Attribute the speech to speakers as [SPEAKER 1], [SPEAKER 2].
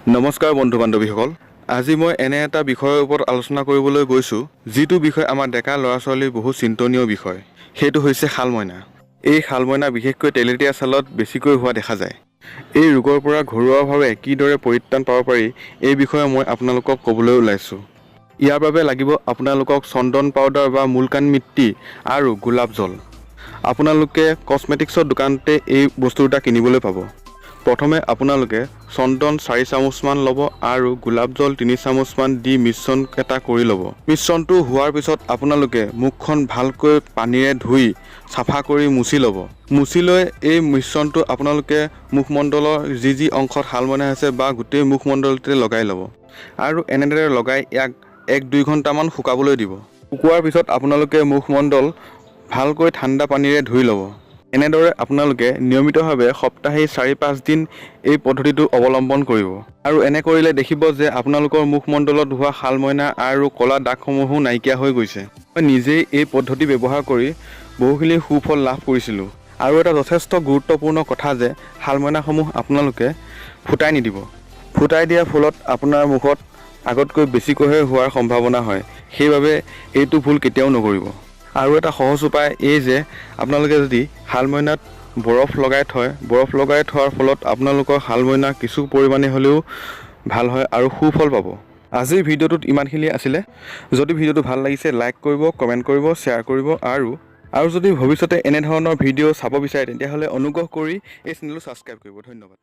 [SPEAKER 1] নমস্কাৰ বন্ধু বান্ধৱীসকল, আজি মই এনে এটা বিষয়ৰ ওপৰত আলোচনা কৰিবলৈ গৈছোঁ যিটো বিষয় আমাৰ ডেকা ল'ৰা ছোৱালীৰ বহু চিন্তনীয় বিষয়। সেইটো হৈছে শালমইনা। এই শালমইনা বিশেষকৈ তেলেতীয়া ছালত বেছিকৈ হোৱা দেখা যায়। এই ৰোগৰ পৰা ঘৰুৱাভাৱে কিদৰে পৰিত্ৰাণ পাব পাৰি এই বিষয়ে মই আপোনালোকক ক'বলৈ ওলাইছোঁ। ইয়াৰ বাবে লাগিব আপোনালোকক চন্দন পাউডাৰ বা মুলতানী মিট্টি আৰু গোলাপ জল। আপোনালোকে কছমেটিক্সৰ দোকানতে এই বস্তু দুটা কিনিবলৈ পাব। প্ৰথমে আপোনালোকে চন্দন 4 চামুচমান ল'ব আৰু গোলাপ জল 3 চামুচমান দি মিশ্ৰণ এটা কৰি ল'ব। মিশ্ৰণটো হোৱাৰ পিছত আপোনালোকে মুখখন ভালকৈ পানীৰে ধুই চাফা কৰি মুছি ল'ব। মুছি লৈ এই মিশ্ৰণটো আপোনালোকে মুখমণ্ডলৰ যি অংশত শালমইনা আছে বা গোটেই মুখমণ্ডলতে লগাই ল'ব আৰু এনেদৰে লগাই ইয়াক 1-2 ঘণ্টামান শুকাবলৈ দিব। শুকোৱাৰ পিছত আপোনালোকে মুখমণ্ডল ভালকৈ ঠাণ্ডা পানীৰে ধুই ল'ব। এনেদৰে আপোনালোকে নিয়মিতভাৱে সপ্তাহে 4-5 দিন এই পদ্ধতিটো অৱলম্বন কৰিব আৰু এনে কৰিলে দেখিব যে আপোনালোকৰ মুখমণ্ডলত হোৱা শালমইনা আৰু ক'লা দাগসমূহো নাইকিয়া হৈ গৈছে। মই নিজেই এই পদ্ধতি ব্যৱহাৰ কৰি বহুখিনি সুফল লাভ কৰিছিলোঁ। আৰু এটা যথেষ্ট গুৰুত্বপূৰ্ণ কথা যে শালমইনাসমূহ আপোনালোকে ফুটাই নিদিব। ফুটাই দিয়াৰ ফলত আপোনাৰ মুখত আগতকৈ বেছিকৈহে হোৱাৰ সম্ভাৱনা হয়। সেইবাবে এইটো ভুল কেতিয়াও নকৰিব। আৰু এটা সহজ উপায় এই যে আপোনালোকে যদি শালমইনাত বৰফ লগাই থোৱাৰ ফলত আপোনালোকৰ শালমইনা কিছু পৰিমাণে হ'লেও ভাল হয় আৰু সুফল পাব। আজিৰ ভিডিঅ'টোত ইমানখিনি আছিলে। যদি ভিডিঅ'টো ভাল লাগিছে লাইক কৰিব, কমেণ্ট কৰিব, শ্বেয়াৰ কৰিব আৰু যদি ভৱিষ্যতে এনেধৰণৰ ভিডিঅ' চাব বিচাৰে তেতিয়াহ'লে অনুগ্ৰহ কৰি এই চেনেলটো ছাবস্ক্ৰাইব কৰিব। ধন্যবাদ।